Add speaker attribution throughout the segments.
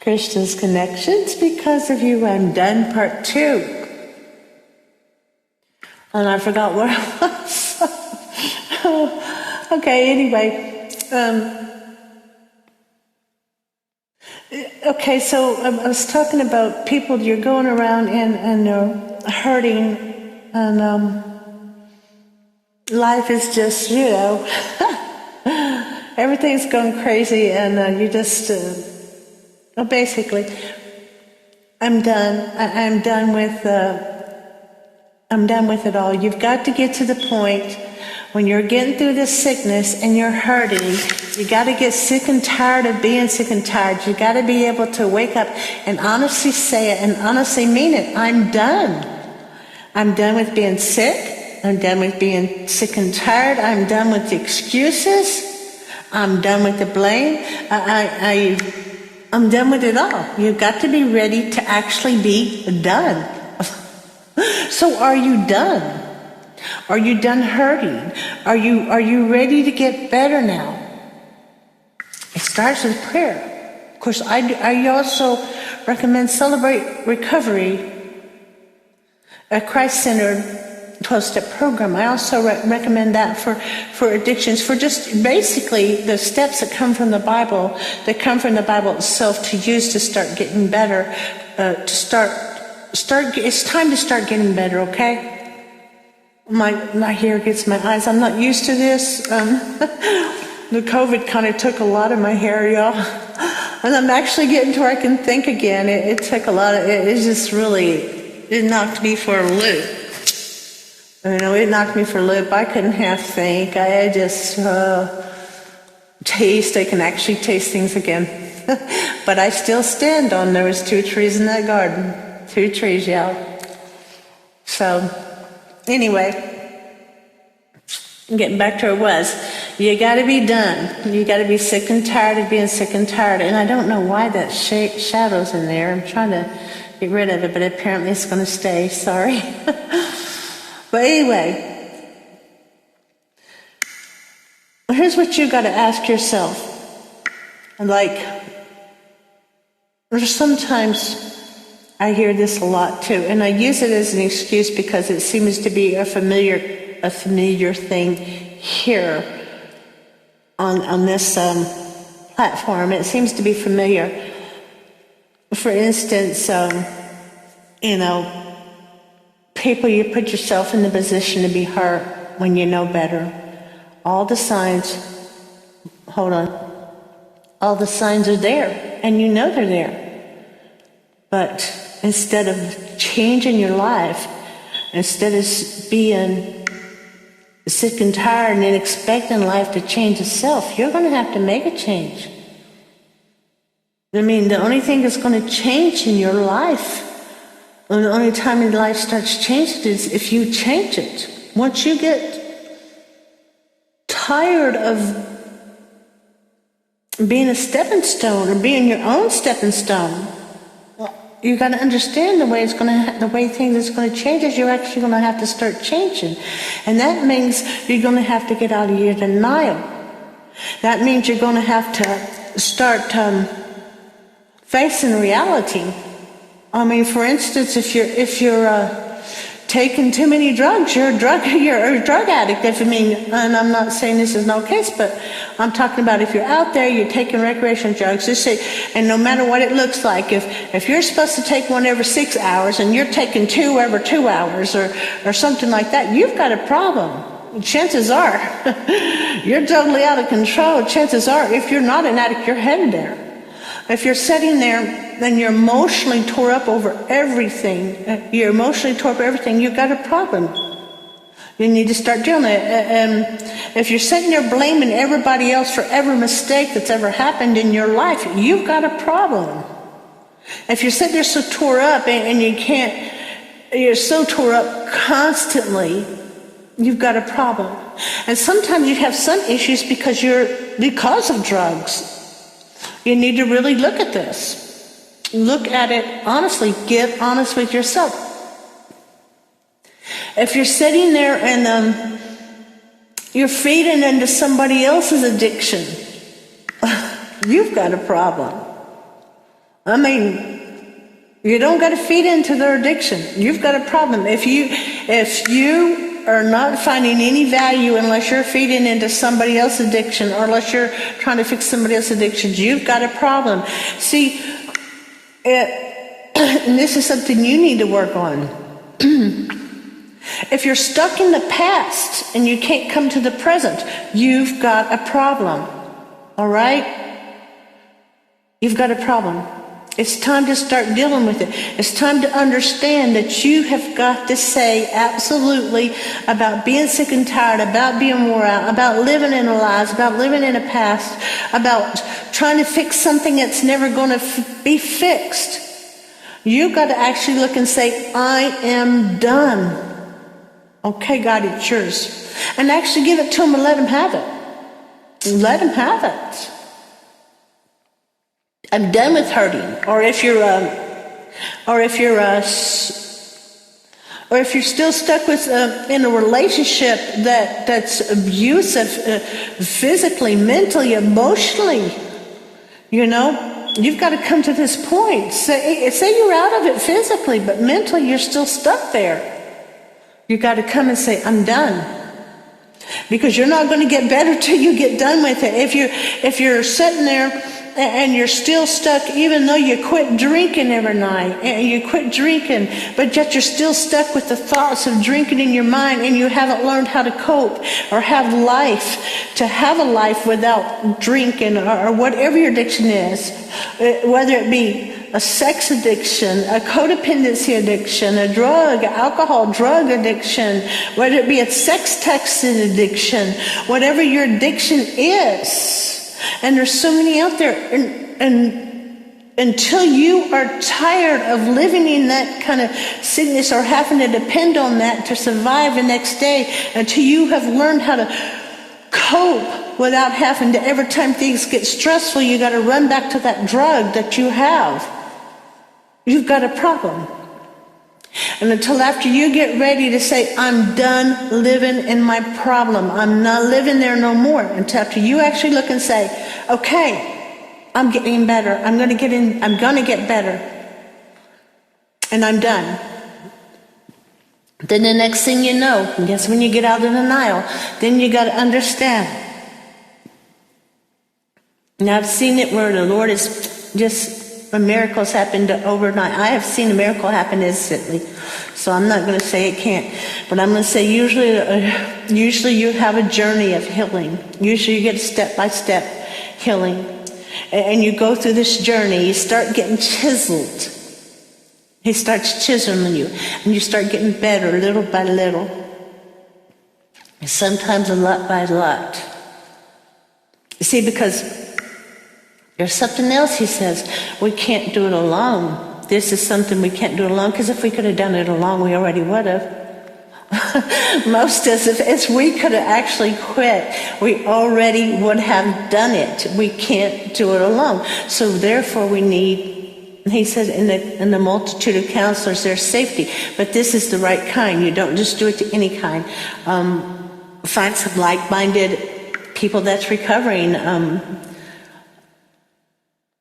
Speaker 1: Krishna's connections, because of you, I'm done, part 2. And I forgot where I was. Okay, anyway. Okay, so I was talking about people, you're going around and hurting, and life is just, everything's going crazy, and you just, basically, I'm done. I'm done with it all. You've got to get to the point when you're getting through this sickness and you're hurting. You got to get sick and tired of being sick and tired. You got to be able to wake up and honestly say it and honestly mean it. I'm done. I'm done with being sick. I'm done with being sick and tired. I'm done with the excuses. I'm done with the blame. I'm done with it all. You've got to be ready to actually be done. So are you done? Are you done hurting? Are you ready to get better now? It starts with prayer. Of course, I also recommend Celebrate Recovery, a Christ-centered 12-step program. I also recommend that for addictions, for just basically the steps that come from the Bible, itself, to use to start getting better, it's time to start getting better, okay? My hair gets my eyes. I'm not used to this. The COVID kind of took a lot of my hair, y'all. And I'm actually getting to where I can think again. It took a lot of, it just really, it knocked me for a loop. It knocked me for a loop. I couldn't half think. I just taste. I can actually taste things again. But I still stand on there was 2 trees in that garden. 2 trees, y'all. So, anyway, getting back to where it was. You got to be done. You got to be sick and tired of being sick and tired. And I don't know why that shadow's in there. I'm trying to get rid of it, but apparently it's going to stay. Sorry. But anyway, here's what you got to ask yourself. Sometimes I hear this a lot too, and I use it as an excuse because it seems to be a familiar thing here on this platform. It seems to be familiar. For instance, people, you put yourself in the position to be hurt when you know better. All the signs are there, and you know they're there. But instead of changing your life, instead of being sick and tired and expecting life to change itself, you're going to have to make a change. The only thing that's going to change in your life, and the only time your life starts changing, is if you change it. Once you get tired of being a stepping stone or being your own stepping stone, you got to understand the way things is going to change is you're actually going to have to start changing. And that means you're going to have to get out of your denial. That means you're going to have to start facing reality. For instance, if you're taking too many drugs, you're a drug addict. And I'm not saying this is no case, but I'm talking about if you're out there, you're taking recreational drugs, and no matter what it looks like, if you're supposed to take one every 6 hours and you're taking 2 every 2 hours or something like that, you've got a problem. Chances are you're totally out of control. Chances are, if you're not an addict, you're headed there. If you're sitting there and you're emotionally tore up over everything, you've got a problem. You need to start doing it. If you're sitting there blaming everybody else for every mistake that's ever happened in your life, you've got a problem. If you're sitting there so tore up and you're so tore up constantly, you've got a problem. And sometimes you have some issues because of drugs. You need to really look at this. Look at it honestly. Get honest with yourself. If you're sitting there and you're feeding into somebody else's addiction, you've got a problem. I mean, you don't got to feed into their addiction. You've got a problem. If you are not finding any value unless you're feeding into somebody else's addiction, or unless you're trying to fix somebody else's addictions, you've got a problem. See, and this is something you need to work on. If you're stuck in the past and you can't come to the present, you've got a problem. All right? You've got a problem. It's time to start dealing with it. It's time to understand that you have got to say absolutely about being sick and tired, about being wore out, about living in a lies, about living in a past, about trying to fix something that's never going to be fixed. You've got to actually look and say, I am done. Okay, God, it's yours. And actually give it to him and let him have it. Let him have it. I'm done with hurting. Or if you're still stuck with in a relationship that's abusive, physically, mentally, emotionally, you've got to come to this point. Say you're out of it physically, but mentally you're still stuck there. You've got to come and say, I'm done. Because you're not going to get better till you get done with it. If you're sitting there and you're still stuck, even though you quit drinking every night, and you quit drinking, but yet you're still stuck with the thoughts of drinking in your mind, and you haven't learned how to cope or have a life without drinking, or whatever your addiction is, whether it be a sex addiction, a codependency addiction, a alcohol drug addiction, whether it be a sex texting addiction, whatever your addiction is. And there's so many out there, and until you are tired of living in that kind of sickness or having to depend on that to survive the next day, until you have learned how to cope without having to, every time things get stressful, you got to run back to that drug that you have. You've got a problem. And until after you get ready to say, I'm done living in my problem, I'm not living there no more, until after you actually look and say, okay, I'm getting better, I'm going to get better, and I'm done. Then the next thing you know, and guess when you get out of denial, then you got to understand. Now I've seen it where the Lord is just, miracles happened overnight. I have seen a miracle happen instantly, so I'm not going to say it can't. But I'm going to say usually you have a journey of healing. Usually you get step-by-step healing. And you go through this journey. You start getting chiseled. He starts chiseling you. And you start getting better little by little. And sometimes a lot by lot. You see, because there's something else he says. We can't do it alone. This is something we can't do alone, because if we could have done it alone, we already would have. Most of us, if we could have actually quit, we already would have done it. We can't do it alone. So therefore we need, he says, in the multitude of counselors there's safety. But this is the right kind. You don't just do it to any kind. Find some like-minded people that's recovering,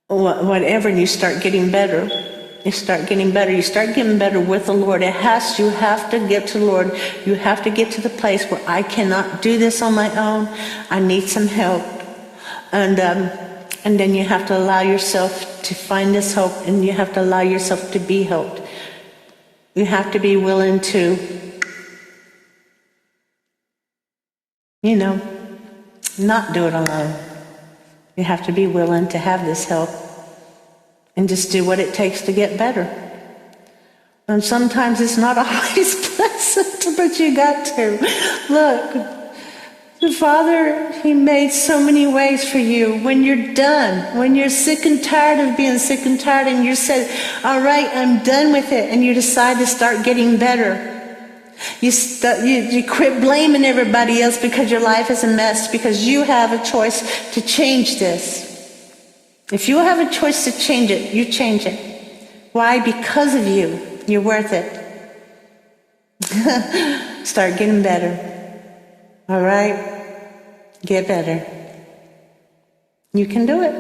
Speaker 1: whatever, and you start getting better. You start getting better. You start getting better with the Lord. You have to get to the Lord. You have to get to the place where I cannot do this on my own. I need some help. And then you have to allow yourself to find this hope, and you have to allow yourself to be helped. You have to be willing to, not do it alone. You have to be willing to have this help and just do what it takes to get better. And sometimes it's not always pleasant, but you got to. Look, the Father, He made so many ways for you. When you're done, when you're sick and tired of being sick and tired, and you said, all right, I'm done with it, and you decide to start getting better. You quit blaming everybody else because your life is a mess, because you have a choice to change this. If you have a choice to change it, you change it. Why? Because of you. You're worth it. Start getting better. All right? Get better. You can do it.